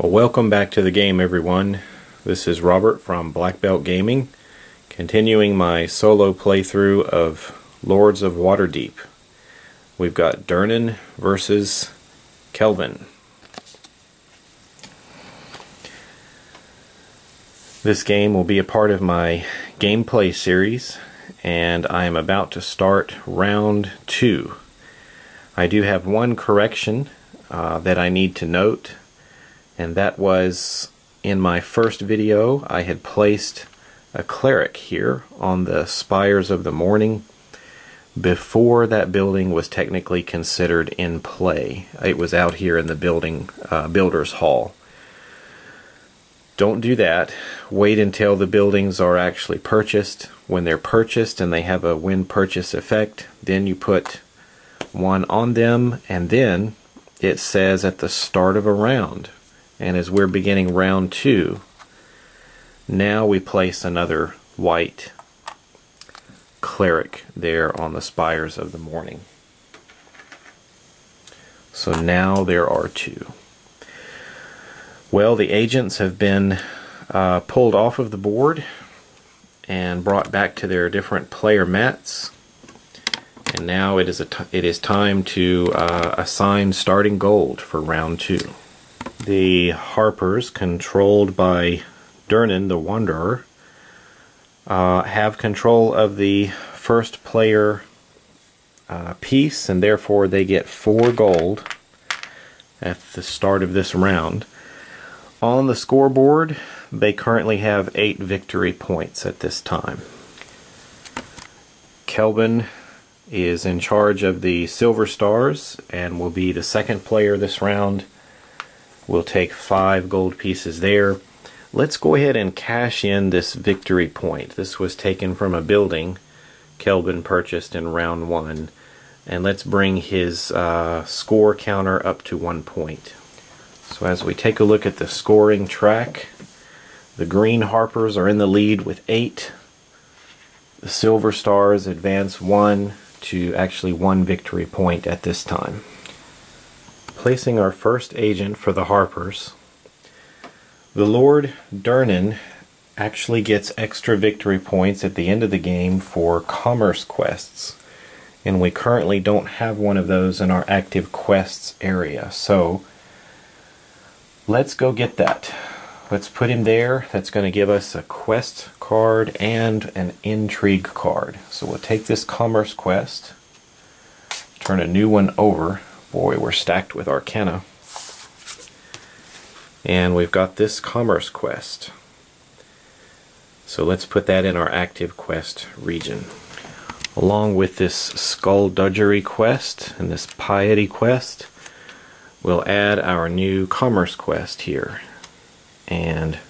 Well, welcome back to the game, everyone. This is Robert from Black Belt Gaming, continuing my solo playthrough of Lords of Waterdeep. We've got Durnan versus Kelvin. This game will be a part of my gameplay series, and I am about to start round 2. I do have one correction that I need to note, and that was in my first video I had placed a cleric here on the Spires of the Morning before that building was technically considered in play. It was out here in the builder's hall. Don't do that. Wait until the buildings are actually purchased. When they're purchased and they have a win purchase effect, then you put one on them, and then it says at the start of a round. And as we're beginning round 2, now we place another white cleric there on the Spires of the Morning. So now there are 2. Well, the agents have been pulled off of the board and brought back to their different player mats. And now it is time to assign starting gold for round 2. The Harpers, controlled by Durnan the Wanderer, have control of the first player piece, and therefore they get 4 gold at the start of this round. On the scoreboard, they currently have 8 victory points at this time. Kelvin is in charge of the Silver Stars and will be the second player this round. We'll take 5 gold pieces there. Let's go ahead and cash in this victory point. This was taken from a building Kelvin purchased in round 1. And let's bring his score counter up to 1 point. So as we take a look at the scoring track, the Green Harpers are in the lead with 8. The Silver Stars advance 1 to actually 1 victory point at this time. Placing our first agent for the Harpers, the Lord Durnan actually gets extra victory points at the end of the game for commerce quests, and we currently don't have one of those in our active quests area, so let's go get that. Let's put him there. That's going to give us a quest card and an intrigue card. So we'll take this commerce quest, turn a new one over. Boy, we're stacked with arcana. And we've got this commerce quest. So let's put that in our active quest region. Along with this skullduggery quest and this piety quest, we'll add our new commerce quest here. And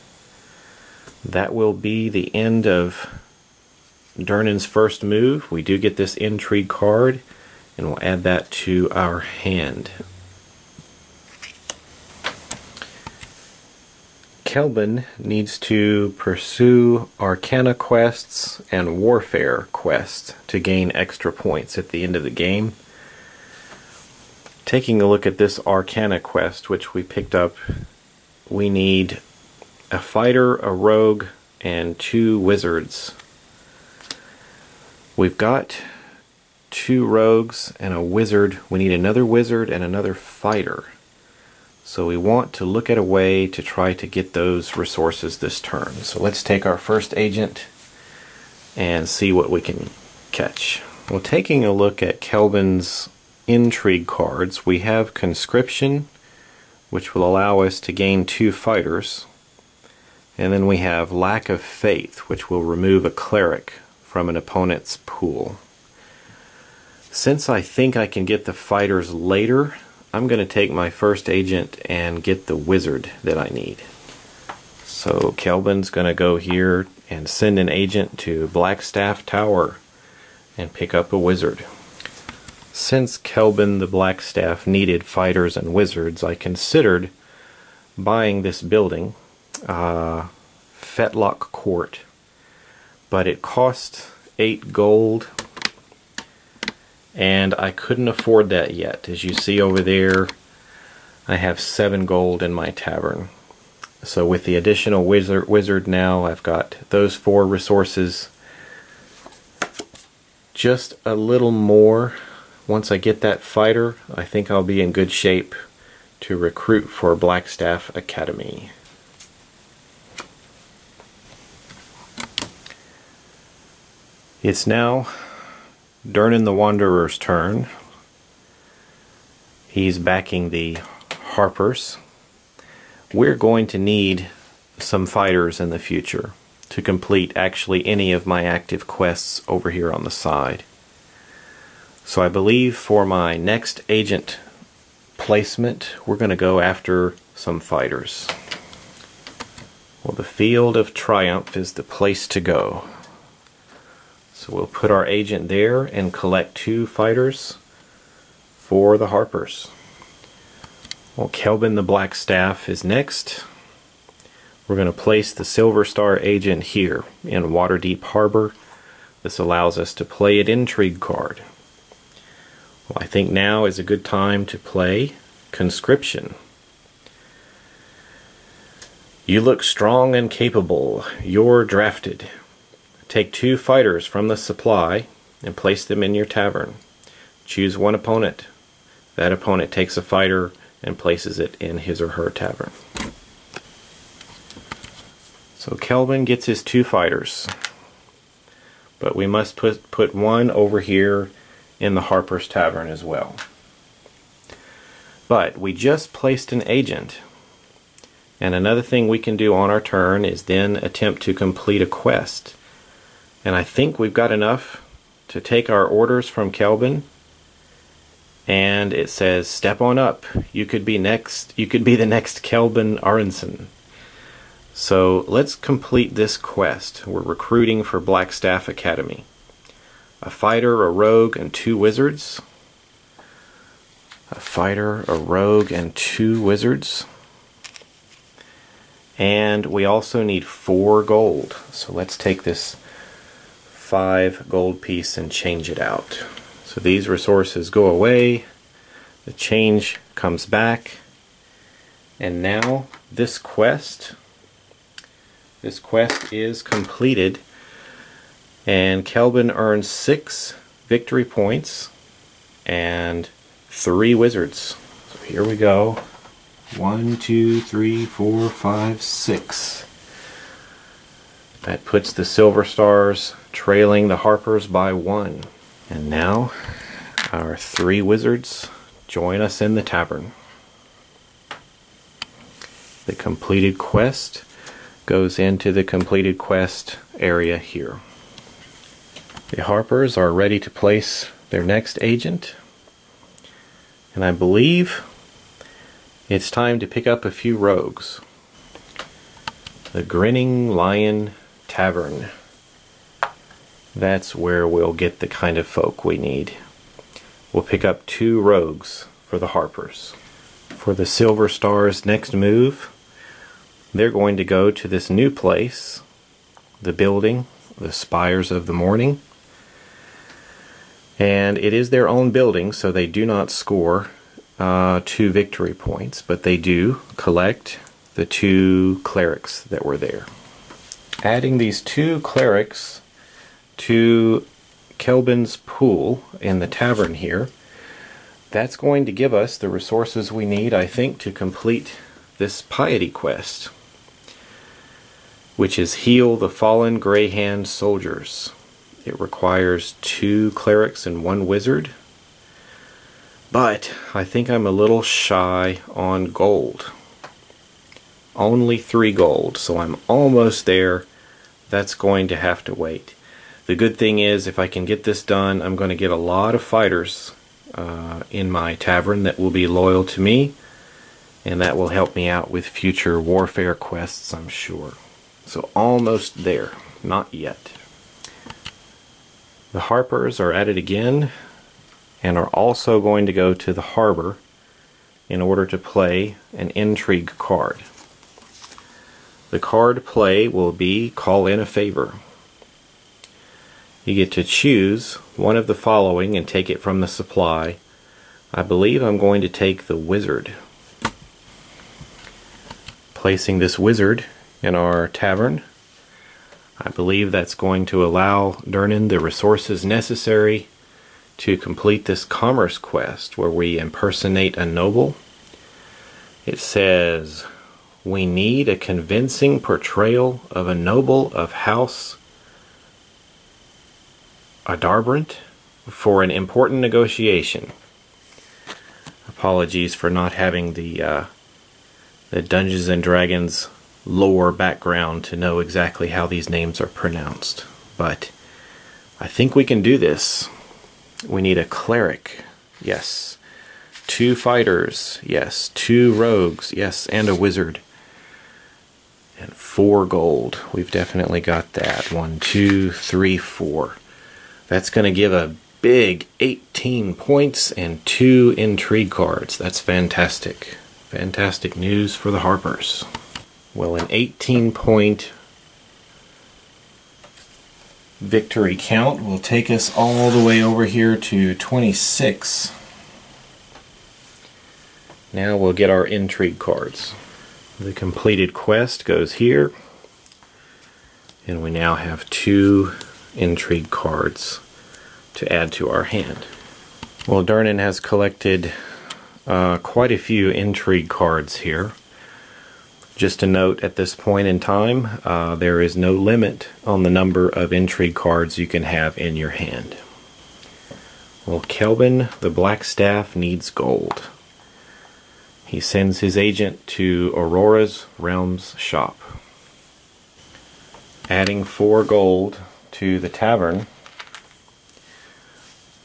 that will be the end of Durnan's first move. We do get this intrigue card, and we'll add that to our hand. Kelvin needs to pursue Arcana quests and Warfare quests to gain extra points at the end of the game. Taking a look at this Arcana quest, which we picked up, we need a fighter, a rogue, and 2 wizards. We've got 2 rogues and a wizard. We need another wizard and another fighter. So we want to look at a way to try to get those resources this turn. So let's take our first agent and see what we can catch. Well, taking a look at Kelvin's intrigue cards, we have conscription, which will allow us to gain 2 fighters. And then we have lack of faith, which will remove a cleric from an opponent's pool. Since I think I can get the fighters later, I'm going to take my first agent and get the wizard that I need. So Kelvin's going to go here and send an agent to Blackstaff Tower and pick up a wizard. Since Kelvin the Blackstaff needed fighters and wizards, I considered buying this building, Fetlock Court, but it cost 8 gold, and I couldn't afford that yet. As you see over there, I have 7 gold in my tavern. So with the additional wizard now, I've got those 4 resources. Just a little more. Once I get that fighter, I think I'll be in good shape to recruit for Blackstaff Academy. It's now Durnan the Wanderer's turn. He's backing the Harpers. We're going to need some fighters in the future to complete actually any of my active quests over here on the side. So I believe for my next agent placement, we're going to go after some fighters. Well, the Field of Triumph is the place to go. So we'll put our agent there and collect 2 fighters for the Harpers. Well, Kelvin the Blackstaff is next. We're going to place the Silver Star agent here in Waterdeep Harbor. This allows us to play an intrigue card. Well, I think now is a good time to play Conscription. You look strong and capable. You're drafted. Take 2 fighters from the supply and place them in your tavern. Choose one opponent. That opponent takes a fighter and places it in his or her tavern. So Kelvin gets his 2 fighters, but we must put one over here in the Harper's Tavern as well. But we just placed an agent, and another thing we can do on our turn is then attempt to complete a quest. And I think we've got enough to take our orders from Kelvin, and it says, step on up. You could be next. You could be the next Kelvin Aronson. So let's complete this quest. We're recruiting for Blackstaff Academy. A fighter, a rogue, and 2 wizards. A fighter, a rogue, and 2 wizards. And we also need 4 gold. So let's take this 5 gold piece and change it out. So these resources go away. The change comes back. And now this quest is completed, and Kelvin earns 6 victory points and 3 wizards. So here we go. 1, 2, 3, 4, 5, 6. That puts the Silver Stars trailing the Harpers by 1. And now our 3 wizards join us in the tavern. The completed quest goes into the completed quest area here. The Harpers are ready to place their next agent, and I believe it's time to pick up a few rogues. The Grinning Lion Tavern. That's where we'll get the kind of folk we need. We'll pick up 2 rogues for the Harpers. For the Silver Stars' next move, they're going to go to this new place, the building, the Spires of the Morning. And it is their own building, so they do not score 2 victory points, but they do collect the 2 clerics that were there. Adding these 2 clerics to Kelvin's pool in the tavern here, that's going to give us the resources we need, I think, to complete this piety quest, which is Heal the Fallen Greyhand Soldiers. It requires 2 clerics and 1 wizard, but I think I'm a little shy on gold. Only 3 gold, so I'm almost there. That's going to have to wait. The good thing is, if I can get this done, I'm going to get a lot of fighters in my tavern that will be loyal to me, and that will help me out with future warfare quests, I'm sure. So almost there. Not yet. The Harpers are at it again, and are also going to go to the harbor in order to play an intrigue card. The card play will be Call in a Favor. You get to choose one of the following and take it from the supply. I believe I'm going to take the Wizard. placing this wizard in our tavern. I believe that's going to allow Durnan the resources necessary to complete this commerce quest where we impersonate a noble. It says, we need a convincing portrayal of a noble of House Adarbrant for an important negotiation. Apologies for not having the Dungeons and Dragons lore background to know exactly how these names are pronounced, but I think we can do this. We need a cleric, yes, 2 fighters, yes, 2 rogues, yes, and a wizard, and 4 gold. We've definitely got that. 1, 2, 3, 4. That's going to give a big 18 points and 2 intrigue cards. That's fantastic. Fantastic news for the Harpers. Well, an 18-point victory count will take us all the way over here to 26. Now we'll get our intrigue cards. The completed quest goes here, and we now have 2 intrigue cards to add to our hand. Well, Durnan has collected quite a few intrigue cards here. Just a note at this point in time, there is no limit on the number of intrigue cards you can have in your hand. Well, Kelvin the Blackstaff needs gold. He sends his agent to Aurora's Realms shop. Adding 4 gold to the tavern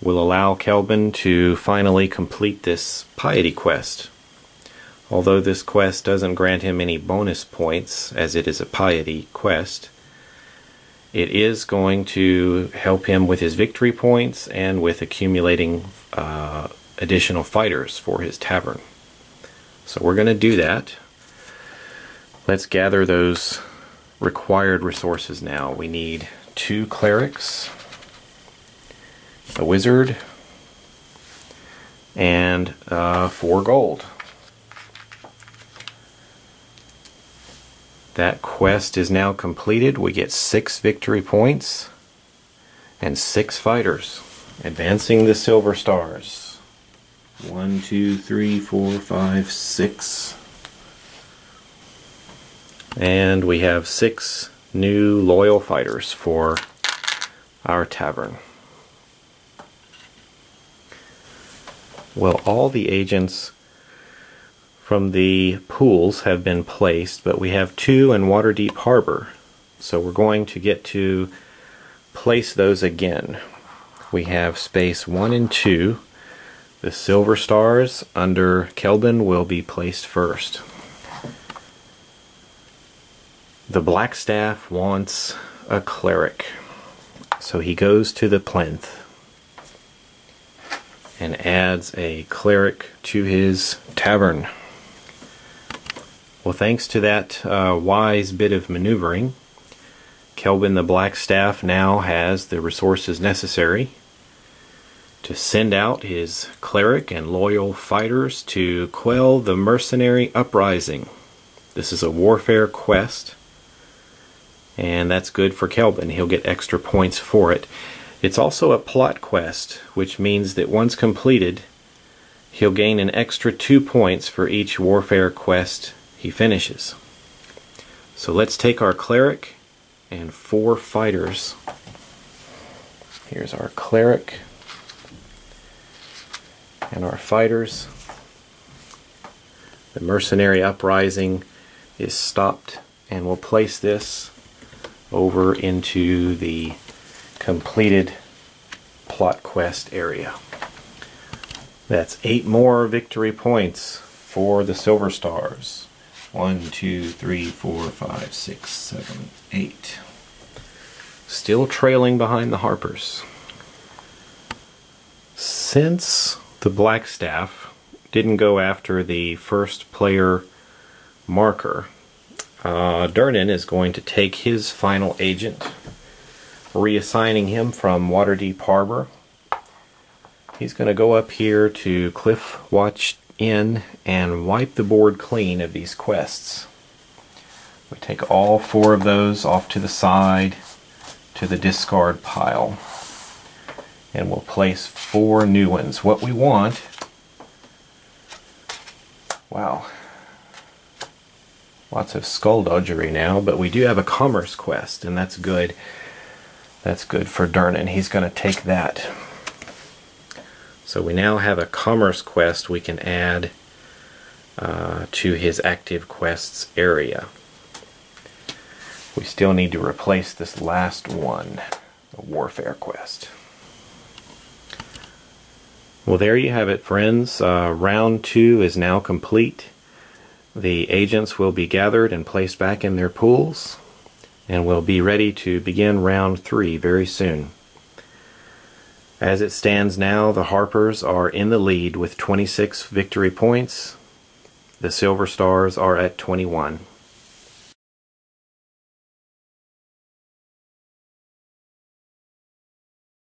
will allow Kelvin to finally complete this piety quest. Although this quest doesn't grant him any bonus points, as it is a piety quest, it is going to help him with his victory points and with accumulating additional fighters for his tavern. So we're going to do that. Let's gather those required resources now. We need 2 clerics, a wizard, and 4 gold. That quest is now completed. We get 6 victory points and 6 fighters, advancing the silver stars. 1, 2, 3, 4, 5, 6. And we have 6 new loyal fighters for our tavern. Well, all the agents from the pools have been placed, but we have 2 in Waterdeep Harbor, so we're going to get to place those again. We have space 1 and 2. The silver stars under Kelvin will be placed first. The Blackstaff wants a cleric, so he goes to the plinth and adds a cleric to his tavern. Well, thanks to that wise bit of maneuvering, Kelvin the Blackstaff now has the resources necessary to send out his cleric and loyal fighters to quell the mercenary uprising. This is a warfare quest, and that's good for Kelvin. He'll get extra points for it. It's also a plot quest, which means that once completed, he'll gain an extra 2 points for each warfare quest he finishes. So let's take our cleric and 4 fighters. Here's our cleric and our fighters. The mercenary uprising is stopped, and we'll place this over into the completed plot quest area. That's 8 more victory points for the silver stars. 1, 2, 3, 4, 5, 6, 7, 8. Still trailing behind the Harpers. Since the Blackstaff didn't go after the first player marker, Durnan is going to take his final agent, reassigning him from Waterdeep Harbor. He's going to go up here to Cliff Watch Inn and wipe the board clean of these quests. We take all 4 of those off to the side to the discard pile. And we'll place 4 new ones. What we want, wow, lots of skullduggery now, but we do have a commerce quest, and that's good. That's good for Durnan. He's going to take that. So we now have a commerce quest we can add to his active quests area. We still need to replace this last one, the warfare quest. Well, there you have it, friends. Round 2 is now complete. The agents will be gathered and placed back in their pools, and we'll be ready to begin round 3 very soon. As it stands now, the Harpers are in the lead with 26 victory points. The Silver Stars are at 21.